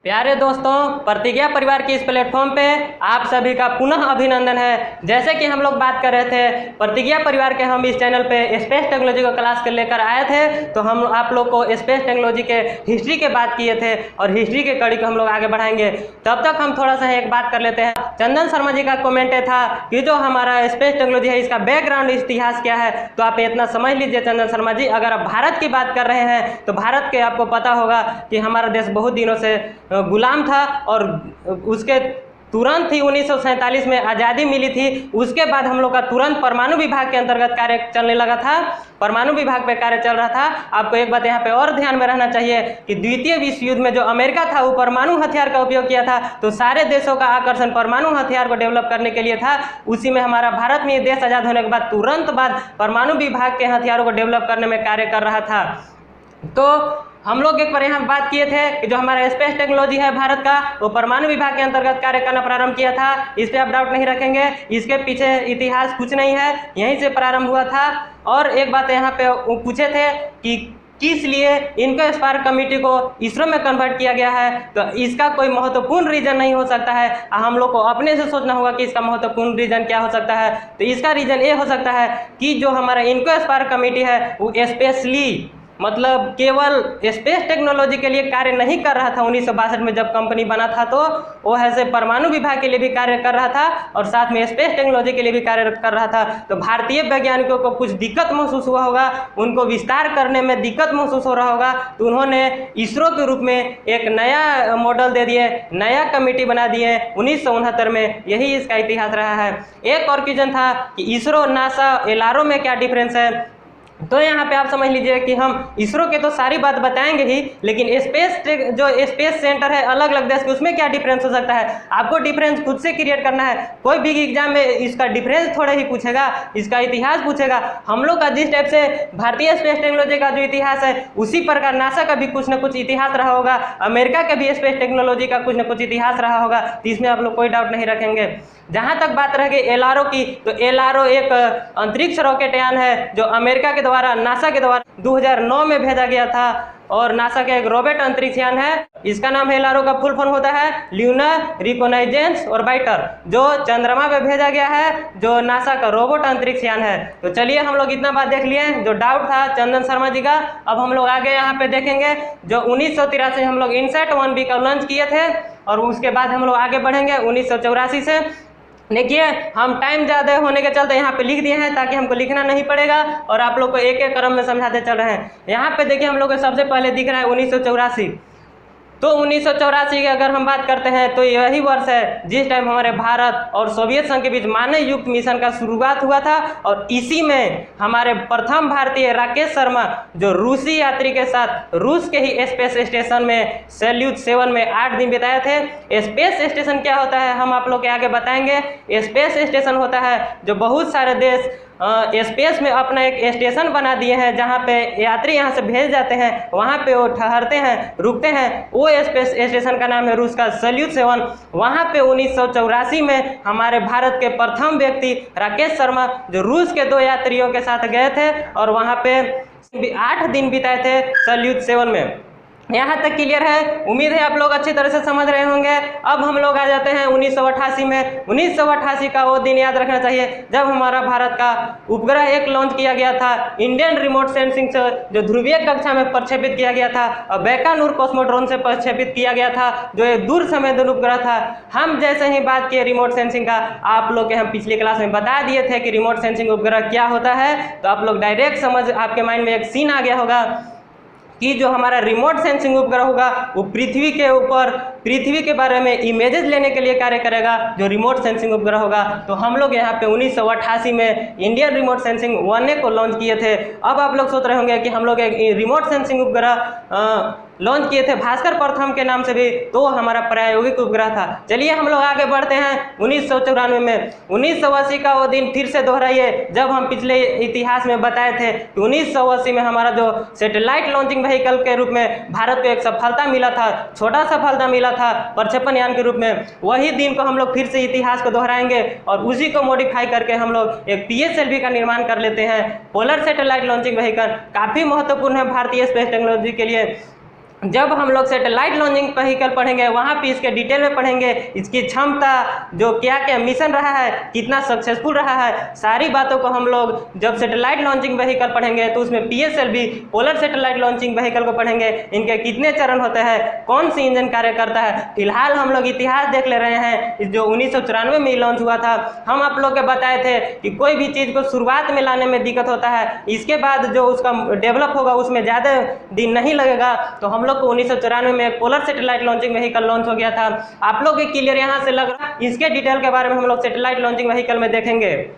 प्यारे दोस्तों, प्रतिज्ञा परिवार के इस प्लेटफॉर्म पे आप सभी का पुनः अभिनंदन है। जैसे कि हम लोग बात कर रहे थे, प्रतिज्ञा परिवार के हम इस चैनल पे स्पेस टेक्नोलॉजी को क्लास के लेकर आए थे, तो हम आप लोग को स्पेस टेक्नोलॉजी के हिस्ट्री के बात किए थे और हिस्ट्री के कड़ी को हम लोग आगे बढ़ाएंगे। तब तक हम थोड़ा सा एक बात कर लेते हैं। चंदन शर्मा जी का कॉमेंट था कि जो हमारा स्पेस टेक्नोलॉजी है इसका बैकग्राउंड इतिहास क्या है, तो आप इतना समझ लीजिए चंदन शर्मा जी। अगर आप भारत की बात कर रहे हैं तो भारत के आपको पता होगा कि हमारा देश बहुत दिनों से गुलाम था और उसके तुरंत ही 1947 में आज़ादी मिली थी। उसके बाद हम लोग का तुरंत परमाणु विभाग के अंतर्गत कार्य चलने लगा था, परमाणु विभाग पे कार्य चल रहा था। आपको एक बात यहाँ पे और ध्यान में रहना चाहिए कि द्वितीय विश्व युद्ध में जो अमेरिका था वो परमाणु हथियार का उपयोग किया था, तो सारे देशों का आकर्षण परमाणु हथियार को डेवलप करने के लिए था। उसी में हमारा भारत में देश आज़ाद होने के बाद तुरंत बाद परमाणु विभाग के हथियारों को डेवलप करने में कार्य कर रहा था। तो हम लोग एक बार यहाँ बात किए थे कि जो हमारा स्पेस टेक्नोलॉजी है भारत का, वो परमाणु विभाग के अंतर्गत कार्य करना प्रारंभ किया था। इस पे आप डाउट नहीं रखेंगे, इसके पीछे इतिहास कुछ नहीं है, यहीं से प्रारंभ हुआ था। और एक बात यहाँ पे पूछे थे कि किस लिए इनको स्पार्क कमेटी को इसरो में कन्वर्ट किया गया है, तो इसका कोई महत्वपूर्ण रीजन नहीं हो सकता है। हम लोग को अपने से सोचना होगा कि इसका महत्वपूर्ण रीजन क्या हो सकता है। तो इसका रीजन ये हो सकता है कि जो हमारा इनको स्पार्क कमेटी है वो स्पेशली मतलब केवल स्पेस टेक्नोलॉजी के लिए कार्य नहीं कर रहा था। 1962 में जब कंपनी बना था तो वो ऐसे परमाणु विभाग के लिए भी कार्य कर रहा था और साथ में स्पेस टेक्नोलॉजी के लिए भी कार्य कर रहा था। तो भारतीय वैज्ञानिकों को कुछ दिक्कत महसूस हुआ होगा, उनको विस्तार करने में दिक्कत महसूस हो रहा होगा, तो उन्होंने इसरो के रूप में एक नया मॉडल दे दिए, नया कमेटी बना दिए 1969 में। यही इसका इतिहास रहा है। एक और क्वेश्चन था कि इसरो, नासा, एलआरओ में क्या डिफरेंस है, तो यहाँ पे आप समझ लीजिए कि हम इसरो के तो सारी बात बताएंगे ही, लेकिन जो स्पेस सेंटर है अलग अलग देश के, उसमें क्या डिफरेंस हो सकता है, आपको डिफरेंस खुद से क्रिएट करना है। कोई भी एग्जाम में इसका डिफरेंस थोड़ा ही पूछेगा, इसका इतिहास पूछेगा। हम लोग का जिस टाइप से भारतीय स्पेस टेक्नोलॉजी का जो इतिहास है, उसी प्रकार नासा का भी कुछ ना कुछ इतिहास रहा होगा, अमेरिका का भी स्पेस टेक्नोलॉजी का कुछ ना कुछ इतिहास रहा होगा। तो इसमें आप लोग कोई डाउट नहीं रखेंगे। जहाँ तक बात रह गई एलआरओ की, तो एलआरओ एक अंतरिक्ष रॉकेट यान है जो अमेरिका के द्वारा, नासा के द्वारा 2009 में भेजा गया था। और नासा का एक रोबोट अंतरिक्ष यान है, इसका नाम एलआरओ का फुल फॉर्म होता है ल्यूनर रिकॉग्नाइजेंस ऑर्बिटर, जो चंद्रमा पे भेजा गया है, जो नासा का रोबोट अंतरिक्ष यान है। तो चलिए हम लोग इतना बात देख लिए जो डाउट था चंदन शर्मा जी का। अब हम लोग आगे यहाँ पे देखेंगे जो 1983 हम लोग इनसैट 1B का लॉन्च किए थे और उसके बाद हम लोग आगे बढ़ेंगे 1984 से। देखिए हम टाइम ज़्यादा होने के चलते यहाँ पे लिख दिए हैं ताकि हमको लिखना नहीं पड़ेगा और आप लोग को एक एक क्रम में समझाते चल रहे हैं। यहाँ पे देखिए हम लोग को सबसे पहले दिख रहा है 1984। तो 1984 की अगर हम बात करते हैं तो यही वर्ष है जिस टाइम हमारे भारत और सोवियत संघ के बीच मानव युक्त मिशन का शुरुआत हुआ था। और इसी में हमारे प्रथम भारतीय राकेश शर्मा जो रूसी यात्री के साथ रूस के ही स्पेस स्टेशन में सैल्यूट 7 में 8 दिन बिताए थे। स्पेस स्टेशन क्या होता है हम आप लोग के आगे बताएंगे। स्पेस स्टेशन होता है जो बहुत सारे देश स्पेस में अपना एक स्टेशन बना दिए हैं, जहाँ पे यात्री यहाँ से भेज जाते हैं, वहाँ पे वो ठहरते हैं, रुकते हैं। वो स्पेस स्टेशन का नाम है रूस का सैल्यूट 7। वहाँ पे 1984 में हमारे भारत के प्रथम व्यक्ति राकेश शर्मा जो रूस के 2 यात्रियों के साथ गए थे और वहाँ पे 8 दिन बिताए थे सैल्यूट 7 में। यहाँ तक क्लियर है, उम्मीद है आप लोग अच्छी तरह से समझ रहे होंगे। अब हम लोग आ जाते हैं 1988 में। 1988 का वो दिन याद रखना चाहिए जब हमारा भारत का उपग्रह एक लॉन्च किया गया था इंडियन रिमोट सेंसिंग से, जो ध्रुवीय कक्षा में प्रक्षेपित किया गया था और बैकानूर कॉस्मोड्रोन से प्रक्षेपित किया गया था, जो एक दूर संवेदन उपग्रह था। हम जैसे ही बात किए रिमोट सेंसिंग का, आप लोग के हम पिछली क्लास में बता दिए थे कि रिमोट सेंसिंग उपग्रह क्या होता है, तो आप लोग डायरेक्ट समझ, आपके माइंड में एक सीन आ गया होगा कि जो हमारा रिमोट सेंसिंग उपग्रह होगा वो पृथ्वी के ऊपर, पृथ्वी के बारे में इमेजेस लेने के लिए कार्य करेगा, जो रिमोट सेंसिंग उपग्रह होगा। तो हम लोग यहाँ पे 1988 में इंडियन रिमोट सेंसिंग 1A को लॉन्च किए थे। अब आप लोग सोच रहे होंगे कि हम लोग एक रिमोट सेंसिंग उपग्रह लॉन्च किए थे भास्कर प्रथम के नाम से भी, तो हमारा प्रायोगिक उपग्रह था। चलिए हम लोग आगे बढ़ते हैं 1994 में। 1980 का वो दिन फिर से दोहराइए जब हम पिछले इतिहास में बताए थे कि 1980 में हमारा जो सैटेलाइट लॉन्चिंग व्हीकल के रूप में भारत को एक सफलता मिला था, छोटा सफलता मिला था प्रक्षेपण यान के रूप में। वही दिन को हम लोग फिर से इतिहास को दोहराएंगे और उसी को मॉडिफाई करके हम लोग एक PSLV का निर्माण कर लेते हैं, पोलर सैटेलाइट लॉन्चिंग व्हीकल। काफ़ी महत्वपूर्ण है भारतीय स्पेस टेक्नोलॉजी के लिए। जब हम लोग सैटेलाइट लॉन्चिंग व्हीकल पढ़ेंगे वहाँ पे इसके डिटेल में पढ़ेंगे, इसकी क्षमता, जो क्या क्या मिशन रहा है, कितना सक्सेसफुल रहा है, सारी बातों को हम लोग जब सैटेलाइट लॉन्चिंग व्हीकल पढ़ेंगे तो उसमें PSLV polar satellite launching vehicle को पढ़ेंगे। इनके कितने चरण होते हैं, कौन सी इंजन कार्य करता है। फिलहाल हम लोग इतिहास देख ले रहे हैं, जो 1994 में लॉन्च हुआ था। हम आप लोग के बताए थे कि कोई भी चीज़ को शुरुआत में लाने में दिक्कत होता है, इसके बाद जो उसका डेवलप होगा उसमें ज़्यादा दिन नहीं लगेगा। तो हम लोग को 1994 में एक polar satellite launching vehicle launch हो गया था। आप लोग क्लियर यहाँ से लग रहा है। इसके डिटेल के बारे में हम लोग सैटेलाइट लॉन्चिंग व्हीकल में देखेंगे।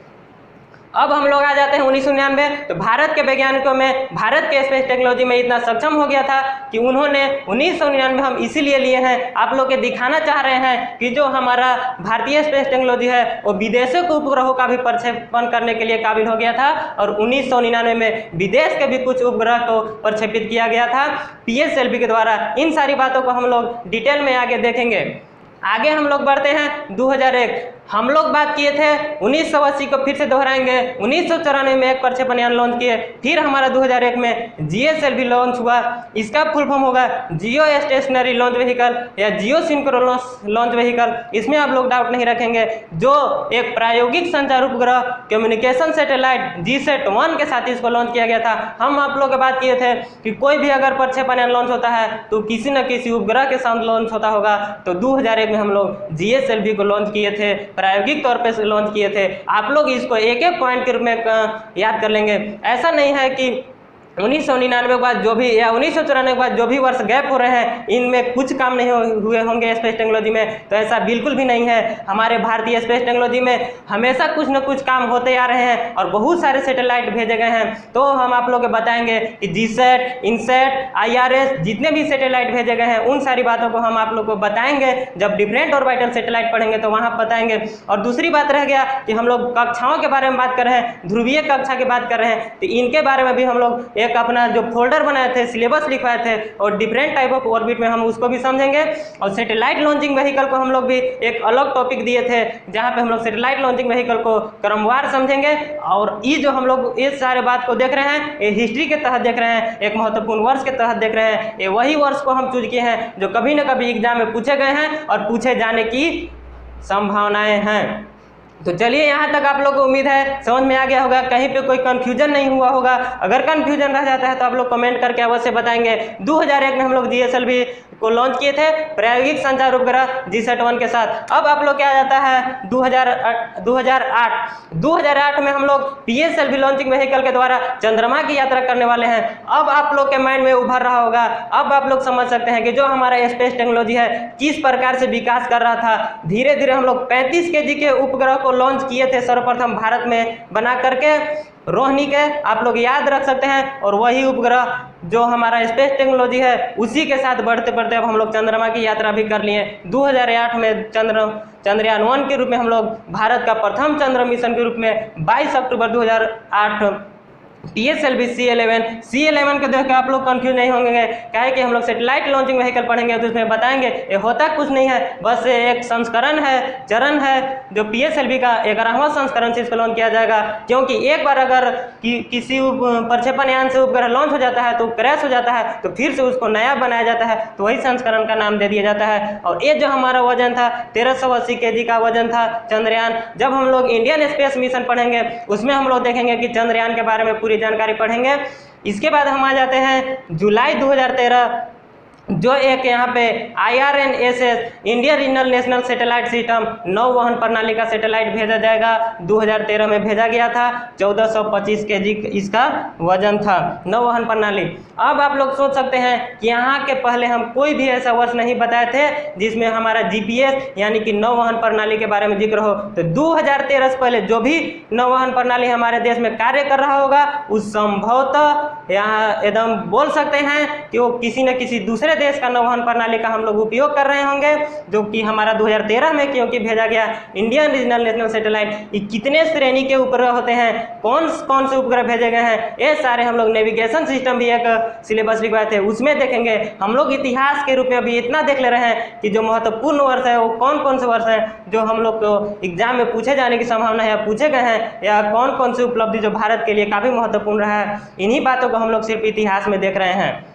अब हम लोग आ जाते हैं 1999। तो भारत के वैज्ञानिकों में, भारत के स्पेस टेक्नोलॉजी में इतना सक्षम हो गया था कि उन्होंने 1999 हम इसीलिए लिए हैं, आप लोग के दिखाना चाह रहे हैं कि जो हमारा भारतीय स्पेस टेक्नोलॉजी है वो विदेशों के उपग्रहों का भी प्रक्षेपण करने के लिए काबिल हो गया था। और 1999 में विदेश के भी कुछ उपग्रह को प्रक्षेपित किया गया था PSLV के द्वारा। इन सारी बातों को हम लोग डिटेल में आगे देखेंगे। आगे हम लोग बढ़ते हैं 2001। हम लोग बात किए थे 1980 को फिर से दोहराएंगे। 1994 में एक प्रक्षेपण यान लॉन्च किए, फिर हमारा 2001 में GSLV लॉन्च हुआ। इसका फुल फॉर्म होगा जियो स्टेशनरी लॉन्च व्हीकल या जियो सिंक्रोनस लॉन्च व्हीकल। इसमें आप लोग डाउट नहीं रखेंगे। जो एक प्रायोगिक संचार उपग्रह कम्युनिकेशन सैटेलाइट GSAT-1 के साथ इसको लॉन्च किया गया था। हम आप लोग बात किए थे कि कोई भी अगर प्रक्षेपण यान लॉन्च होता है तो किसी न किसी उपग्रह के साथ लॉन्च होता होगा। तो 2001 में हम लोग GSLV को लॉन्च किए थे, प्रायोगिक तौर पे लॉन्च किए थे। आप लोग इसको एक एक पॉइंट के रूप में याद कर लेंगे। ऐसा नहीं है कि 1999 के बाद जो भी या 1994 के बाद जो भी वर्ष गैप हो रहे हैं इनमें कुछ काम नहीं हुए होंगे स्पेस टेक्नोलॉजी में, तो ऐसा बिल्कुल भी नहीं है। हमारे भारतीय स्पेस टेक्नोलॉजी में हमेशा कुछ न कुछ काम होते आ रहे हैं और बहुत सारे सैटेलाइट भेजे गए हैं। तो हम आप लोग को बताएंगे कि GSAT, INSAT, IRS जितने भी सैटेलाइट भेजे गए हैं उन सारी बातों को हम आप लोग को बताएंगे। जब डिफरेंट ऑर्बिटल सैटेलाइट पढ़ेंगे तो वहाँ बताएंगे। और दूसरी बात रह गया कि हम लोग कक्षाओं के बारे में बात कर रहे हैं, ध्रुवीय कक्षा की बात कर रहे हैं, तो इनके बारे में भी हम लोग एक अपना जो फोल्डर बनाए थे, सिलेबस लिखवाए थे और डिफरेंट टाइप ऑफ ऑर्बिट में हम उसको भी समझेंगे। और सैटेलाइट लॉन्चिंग व्हीकल को हम लोग भी एक अलग टॉपिक दिए थे जहां पे हम लोग सैटेलाइट लॉन्चिंग व्हीकल को क्रमवार समझेंगे। और ये जो हम लोग इस सारे बात को देख रहे हैं ये हिस्ट्री के तहत देख रहे हैं, एक महत्वपूर्ण वर्ष के तहत देख रहे हैं। ये वही वर्ष को हम चूज किए हैं जो कभी न कभी एग्जाम में पूछे गए हैं और पूछे जाने की संभावनाएं हैं। तो चलिए यहाँ तक आप लोग को उम्मीद है समझ में आ गया होगा, कहीं पे कोई कन्फ्यूजन नहीं हुआ होगा। अगर कन्फ्यूजन रह जाता है तो आप लोग कमेंट करके अवश्य बताएंगे। 2001 में हम लोग GSLV को लॉन्च किए थे प्रायोगिक संचार उपग्रह GSAT-1 के साथ। अब आप लोग क्या आ जाता है 2008 में हम लोग PSLV लॉन्चिंग व्हीकल के द्वारा चंद्रमा की यात्रा करने वाले हैं। अब आप लोग के माइंड में उभर रहा होगा, अब आप लोग समझ सकते हैं कि जो हमारा स्पेस टेक्नोलॉजी है किस प्रकार से विकास कर रहा था। धीरे धीरे हम लोग 35 kg के उपग्रह को लॉन्च किए थे सर्वप्रथम भारत में बना करके, रोहिणी के आप लोग याद रख सकते हैं। और वही उपग्रह जो हमारा स्पेस टेक्नोलॉजी है उसी के साथ बढ़ते बढ़ते अब हम लोग चंद्रमा की यात्रा भी कर लिए। 2008 में चंद्रयान-1 के रूप में हम लोग भारत का प्रथम चंद्र मिशन के रूप में 22 अक्टूबर 2008 PSLV C11 को देख के आप लोग कंफ्यूज नहीं होंगे, क्या है कि हम लोग सैटेलाइट लॉन्चिंग व्हीकल पढ़ेंगे तो उसमें बताएंगे ये होता कुछ नहीं है, बस एक संस्करण है, चरण है जो PSLV का 11वां संस्करण से इसको लॉन्च किया जाएगा। क्योंकि एक बार अगर किसी प्रक्षेपण यान से उपग्रह लॉन्च हो जाता है तो क्रैश हो जाता है तो फिर से उसको नया बनाया जाता है, तो वही संस्करण का नाम दे दिया जाता है। और ये जो हमारा वजन था 1380 kg का वजन था चंद्रयान। जब हम लोग इंडियन स्पेस मिशन पढ़ेंगे उसमें हम लोग देखेंगे कि चंद्रयान के बारे में पूरी जानकारी पढ़ेंगे। इसके बाद हम आ जाते हैं जुलाई 2013, जो एक यहाँ पे IRNSS India regional national satellite system नौवहन प्रणाली का सैटेलाइट भेजा जाएगा। 2013 में भेजा गया था, 1425 kg इसका वजन था, नौवहन प्रणाली। अब आप लोग सोच सकते हैं कि यहाँ के पहले हम कोई भी ऐसा वर्ष नहीं बताए थे जिसमें हमारा GPS यानी कि नौवहन प्रणाली के बारे में जिक्र हो। तो 2013 से पहले जो भी नौवहन प्रणाली हमारे देश में कार्य कर रहा होगा उस संभवतः यहाँ एकदम बोल सकते हैं कि वो किसी न किसी दूसरे देश का नौवहन प्रणाली का हम लोग उपयोग कर रहे होंगे, जो कि हमारा 2013 में क्योंकि भेजा गया इंडियन रीजनल नेशनल सैटेलाइट। ये कितने श्रेणी के उपग्रह होते हैं, कौन कौन से उपग्रह भेजे गए हैं, ये सारे हम लोग नेविगेशन सिस्टम भी एक सिलेबस लिखवाए थे उसमें देखेंगे। हम लोग इतिहास के रूप में अभी इतना देख ले रहे हैं कि जो महत्वपूर्ण वर्ष है वो कौन कौन से वर्ष हैं जो हम लोग को एग्जाम में पूछे जाने की संभावना है या पूछे गए हैं, या कौन कौन सी उपलब्धि जो भारत के लिए काफ़ी महत्वपूर्ण रहा है। इन्हीं बातों को हम लोग सिर्फ इतिहास में देख रहे हैं।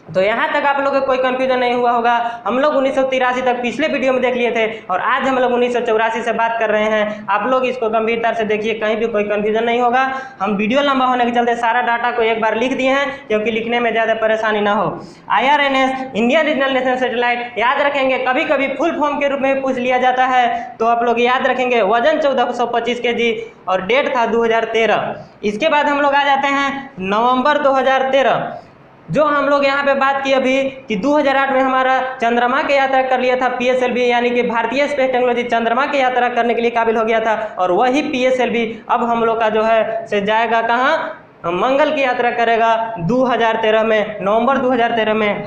तो यहाँ तक आप लोगों को कोई कंफ्यूजन नहीं हुआ होगा। हम लोग 1983 तक पिछले वीडियो में देख लिए थे और आज हम लोग 1984 से बात कर रहे हैं। आप लोग इसको गंभीरता से देखिए, कहीं भी कोई कंफ्यूजन नहीं होगा। हम वीडियो लंबा होने के चलते सारा डाटा को एक बार लिख दिए हैं क्योंकि लिखने में ज़्यादा परेशानी ना हो। IRNS Indian regional national satellite याद रखेंगे, कभी कभी फुल फॉर्म के रूप में पूछ लिया जाता है, तो आप लोग याद रखेंगे वजन 1425 kg और डेट था 2013। इसके बाद हम लोग आ जाते हैं नवंबर 2013, जो हम लोग यहाँ पे बात की अभी कि 2008 में हमारा चंद्रमा की यात्रा कर लिया था PSLV, यानी कि भारतीय स्पेस टेक्नोलॉजी चंद्रमा की यात्रा करने के लिए काबिल हो गया था। और वही PSLV अब हम लोग का जो है से जाएगा कहाँ, मंगल की यात्रा करेगा 2013 में, नवंबर 2013 में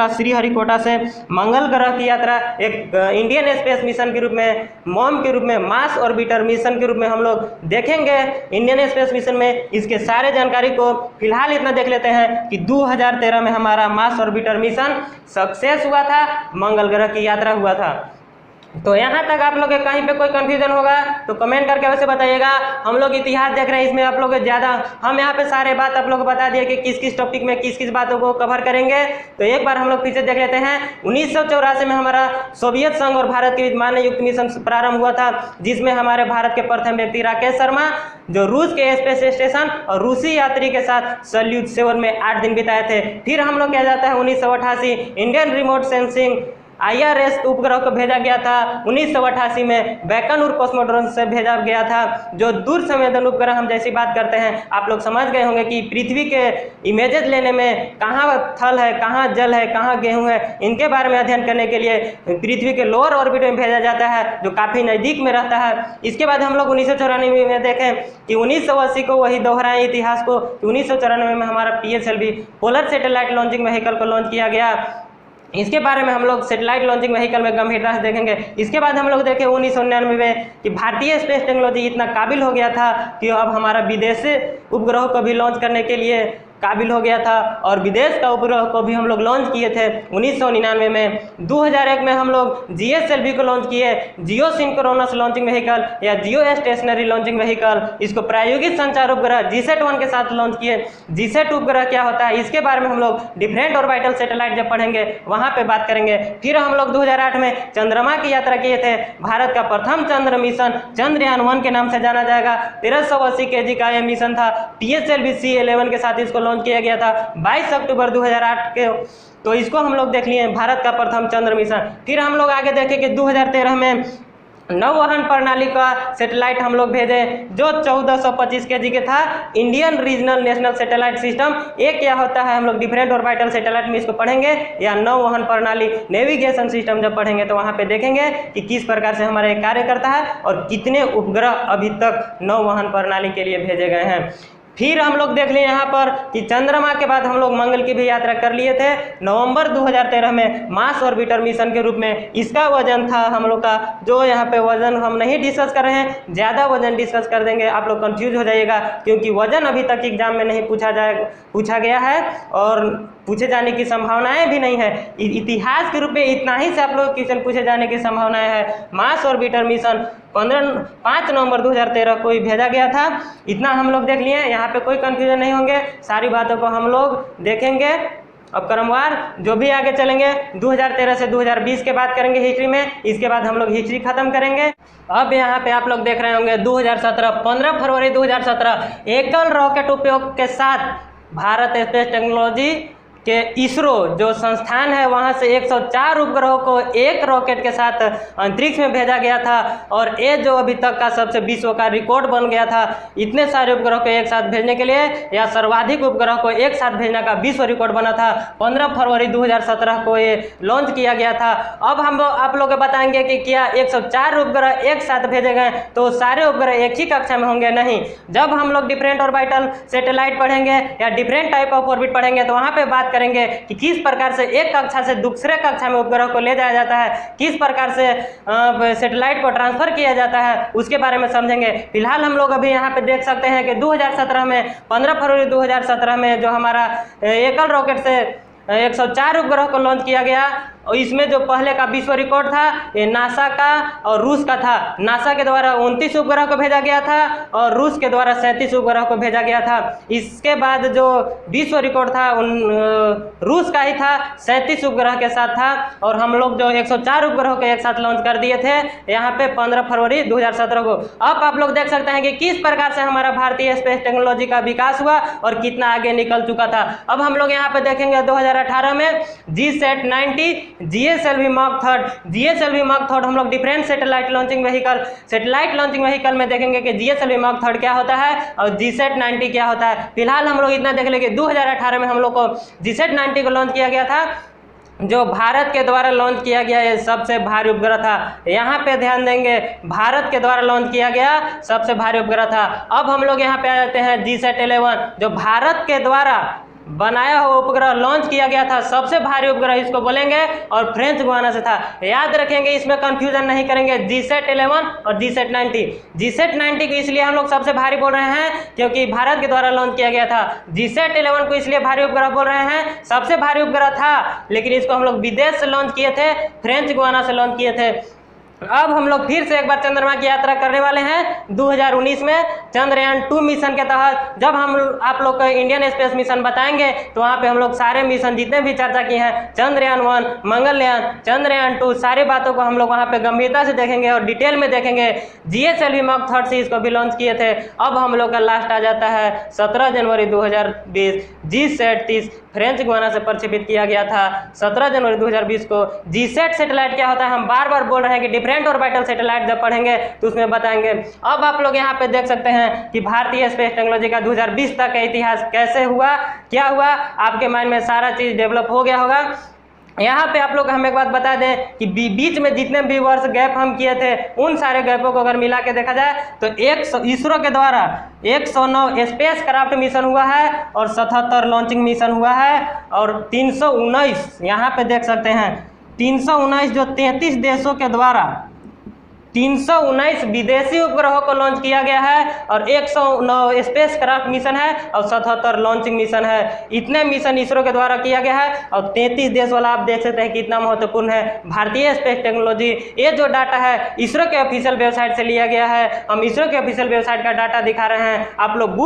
श्रीहरिकोटा से मंगल ग्रह की यात्रा एक इंडियन स्पेस मिशन के रूप में, मॉम के रूप में, मार्स ऑर्बिटर मिशन के रूप में हम लोग देखेंगे इंडियन स्पेस मिशन में। इसके सारे जानकारी को फिलहाल इतना देख लेते हैं कि 2013 में हमारा मार्स ऑर्बिटर मिशन सक्सेस हुआ था, मंगल ग्रह की यात्रा हुआ था। तो यहाँ तक आप लोग के कहीं पे कोई कंफ्यूजन होगा तो कमेंट करके वैसे बताइएगा। हम लोग इतिहास देख रहे हैं, इसमें आप लोग ज़्यादा हम यहाँ पे सारे बात आप लोग को बता दिए कि किस किस टॉपिक में किस किस बातों को कवर करेंगे। तो एक बार हम लोग पीछे देख लेते हैं। 1984 में हमारा सोवियत संघ और भारत के बीच मानवयुक्त मिशन प्रारंभ हुआ था, जिसमें हमारे भारत के प्रथम व्यक्ति राकेश शर्मा जो रूस के स्पेस स्टेशन और रूसी यात्री के साथ सल्यूट 7 में 8 दिन बिताए थे। फिर हम लोग क्या जाता है 1988 इंडियन रिमोट सेंसिंग IRS उपग्रह को भेजा गया था। 1988 में बैकनूर कॉस्मोड्रोन से भेजा गया था, जो दूर संवेदन उपग्रह। हम जैसी बात करते हैं आप लोग समझ गए होंगे कि पृथ्वी के इमेजेस लेने में कहाँ थल है, कहाँ जल है, कहाँ गेहूं है, इनके बारे में अध्ययन करने के लिए पृथ्वी के लोअर ऑर्बिट में भेजा जाता है, जो काफ़ी नज़दीक में रहता है। इसके बाद हम लोग 1994 में देखें कि 1980 को वही दोहराए इतिहास को, 1994 में हमारा PSLV polar satellite launching vehicle को लॉन्च किया गया। इसके बारे में हम लोग सैटेलाइट लॉन्चिंग व्हीकल में गंभीरता से देखेंगे। इसके बाद हम लोग देखें 1999 में कि भारतीय स्पेस टेक्नोलॉजी इतना काबिल हो गया था कि अब हमारा विदेशी उपग्रह को भी लॉन्च करने के लिए काबिल हो गया था और विदेश का उपग्रह को भी हम लोग लॉन्च किए थे 1999 में। 2001 में हम लोग GSLV को लॉन्च किए, जियो सिंक्रोनस लॉन्चिंग व्हीकल या जियो स्टेशनरी लॉन्चिंग व्हीकल। इसको प्रायोगिक संचार उपग्रह GSAT-1 के साथ लॉन्च किए। GSAT उपग्रह क्या होता है, इसके बारे में हम लोग डिफरेंट ऑर्बिटल सैटेलाइट जब पढ़ेंगे वहाँ पे बात करेंगे। फिर हम लोग 2008 में चंद्रमा की यात्रा किए थे। भारत का प्रथम चंद्र मिशन चंद्रयान-1 के नाम से जाना जाएगा। 1380 kg का यह मिशन था। PSLV C11 के साथ इसको लॉन्च किया गया था 22 अक्टूबर 2008 के। तो इसको हम लोग देख लिए भारत का प्रथम चंद्र मिशन। फिर हम लोग आगे देखें कि 2013 में नौवहन प्रणाली का सैटेलाइट हम लोग भेजे, जो 1425 kg के था, Indian regional national satellite system. ये क्या होता है हम लोग डिफरेंट ऑर्बिटल सैटेलाइट में इसको पढ़ेंगे, या नौवहन प्रणाली नेविगेशन सिस्टम जब पढ़ेंगे तो वहाँ पे देखेंगे कि किस प्रकार से हमारा कार्य करता है और कितने उपग्रह अभी तक नौवहन प्रणाली के लिए भेजे गए हैं। फिर हम लोग देख लिए यहाँ पर कि चंद्रमा के बाद हम लोग मंगल की भी यात्रा कर लिए थे नवंबर 2013 में मार्स ऑर्बिटर मिशन के रूप में। इसका वजन था हम लोग का, जो यहाँ पे वजन हम नहीं डिस्कस कर रहे हैं, ज़्यादा वजन डिस्कस कर देंगे आप लोग कंफ्यूज हो जाइएगा, क्योंकि वजन अभी तक एग्जाम में नहीं पूछा गया है और पूछे जाने की संभावनाएं भी नहीं है। इतिहास के रूप में इतना ही से आप लोग क्वेश्चन पूछे जाने की संभावनाएं है। मार्स ऑर्बिटर मिशन 5 नवंबर 2013 को ही भेजा गया था। इतना हम लोग देख लिए, यहाँ पे कोई कंफ्यूजन नहीं होंगे, सारी बातों को हम लोग देखेंगे। अब क्रमवार जो भी आगे चलेंगे 2013 से 2020 के बात करेंगे हिस्ट्री में, इसके बाद हम लोग हिस्ट्री खत्म करेंगे। अब यहाँ पे आप लोग देख रहे होंगे 2017 15 फरवरी 2017 एकल रॉकेट उपयोग के साथ भारत स्पेस टेक्नोलॉजी के इसरो जो संस्थान है वहाँ से 104 उपग्रहों को एक रॉकेट के साथ अंतरिक्ष में भेजा गया था। और ये जो अभी तक का सबसे विश्व का रिकॉर्ड बन गया था, इतने सारे उपग्रहों को एक साथ भेजने के लिए या सर्वाधिक उपग्रह को एक साथ भेजने का विश्व रिकॉर्ड बना था। 15 फरवरी 2017 को ये लॉन्च किया गया था। अब हम आप लोग बताएंगे कि क्या 104 उपग्रह एक साथ भेजे गए तो सारे उपग्रह एक ही कक्षा में होंगे? नहीं। जब हम लोग डिफरेंट ऑर्बिटल सैटेलाइट पढ़ेंगे या डिफरेंट टाइप ऑफ ऑर्बिट पढ़ेंगे तो वहाँ पे बात करेंगे कि किस प्रकार से एक कक्षा से दूसरे कक्षा में उपग्रह को ले जाया जाता है, किस प्रकार से सैटेलाइट को ट्रांसफर किया जाता है, उसके बारे में समझेंगे। फिलहाल हम लोग अभी यहाँ पे देख सकते हैं कि 2017 में 15 फरवरी 2017 में जो हमारा एकल रॉकेट से 104 उपग्रह को लॉन्च किया गया, और इसमें जो पहले का विश्व रिकॉर्ड था ये नासा का और रूस का था। नासा के द्वारा 29 उपग्रह को भेजा गया था और रूस के द्वारा 37 उपग्रह को भेजा गया था। इसके बाद जो विश्व रिकॉर्ड था रूस का ही था, 37 उपग्रह के साथ था। और हम लोग जो 104 उपग्रह को एक साथ लॉन्च कर दिए थे यहाँ पे 15 फरवरी 2017 को। अब आप लोग देख सकते हैं कि किस प्रकार से हमारा भारतीय स्पेस टेक्नोलॉजी का विकास हुआ और कितना आगे निकल चुका था। अब हम लोग यहाँ पे देखेंगे 2018 में GSAT-90 GSLV Mark 3 GSLV Mark 3 हम लोग डिफरेंट सैटेलाइट लॉन्चिंग व्हीकल में देखेंगे कि GSLV Mark 3 क्या होता है और GSAT-90 क्या होता है। फिलहाल हम लोग इतना देख लेंगे 2018 में हम लोग को GSAT-90 को लॉन्च किया गया था, जो भारत के द्वारा लॉन्च किया गया ये सबसे भारी उपग्रह था। यहाँ पे ध्यान देंगे, भारत के द्वारा लॉन्च किया गया सबसे भारी उपग्रह था। अब हम लोग यहाँ पे आ जाते हैं GSAT-11 जो भारत के द्वारा बनाया हुआ उपग्रह लॉन्च किया गया था, सबसे भारी उपग्रह इसको बोलेंगे और फ्रेंच गुयाना से था। याद रखेंगे, इसमें कंफ्यूजन नहीं करेंगे। GSAT-11 और GSAT-90 GSAT-90 को इसलिए हम लोग सबसे भारी बोल रहे हैं क्योंकि भारत के द्वारा लॉन्च किया गया था। GSAT-11 को इसलिए भारी उपग्रह बोल रहे हैं, सबसे भारी उपग्रह था लेकिन इसको हम लोग विदेश से लॉन्च किए थे, फ्रेंच गुयाना से लॉन्च किए थे। अब हम लोग फिर से एक बार चंद्रमा की यात्रा करने वाले हैं 2019 में चंद्रयान 2 मिशन के तहत। जब हम आप लोग को इंडियन स्पेस मिशन बताएंगे तो वहाँ पे हम लोग सारे मिशन जितने भी चर्चा किए हैं, चंद्रयान 1, मंगलयान, चंद्रयान 2, सारी बातों को हम लोग वहाँ पे गंभीरता से देखेंगे और डिटेल में देखेंगे। GSLV Mark 3 से इसको भी लॉन्च किए थे। अब हम लोग का लास्ट आ जाता है 17 जनवरी 2020 GSAT-30 फ्रेंच गुयाना से प्रक्षेपित किया गया था 17 जनवरी 2020 को। GSAT सैटेलाइट क्या होता है हम बार बार बोल रहे हैं कि डिफरेंट ऑर्बिटल सैटेलाइट जब पढ़ेंगे तो उसमें बताएंगे। अब आप लोग यहाँ पे देख सकते हैं कि भारतीय स्पेस टेक्नोलॉजी का 2020 तक का इतिहास कैसे हुआ, क्या हुआ, आपके माइंड में सारा चीज़ डेवलप हो गया होगा। यहाँ पे आप लोग हम एक बात बता दें कि बीच में जितने भी वर्ष गैप हम किए थे उन सारे गैपों को अगर मिला के देखा जाए तो इसरो के द्वारा 109 स्पेस क्राफ्ट मिशन हुआ है और 77 लॉन्चिंग मिशन हुआ है और 319 यहाँ पे देख सकते हैं 319 जो 33 देशों के द्वारा 319 विदेशी उपग्रहों को लॉन्च किया गया है और 109 स्पेस क्राफ्ट मिशन है और 77 लॉन्चिंग मिशन है। इतने मिशन इसरो के द्वारा किया गया है और 33 देश वाला आप देख सकते हैं कितना महत्वपूर्ण है भारतीय स्पेस टेक्नोलॉजी। ये जो डाटा है इसरो के ऑफिशियल वेबसाइट से लिया गया है, हम इसरो के ऑफिशियल वेबसाइट का डाटा दिखा रहे हैं। आप लोग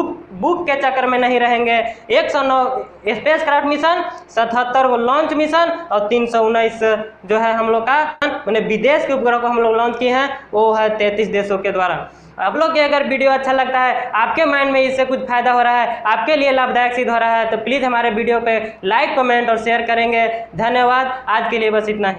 बुक के चक्कर में नहीं रहेंगे। 109 space craft mission, 77 launch mission और 319 जो है हम लोग का मैंने विदेश के उपग्रह को हम लोग लॉन्च किए हैं, वो है 33 देशों के द्वारा। आप लोग के अगर वीडियो अच्छा लगता है, आपके माइंड में इससे कुछ फायदा हो रहा है, आपके लिए लाभदायक सिद्ध हो रहा है तो प्लीज़ हमारे वीडियो पे लाइक, कमेंट और शेयर करेंगे। धन्यवाद। आज के लिए बस इतना ही।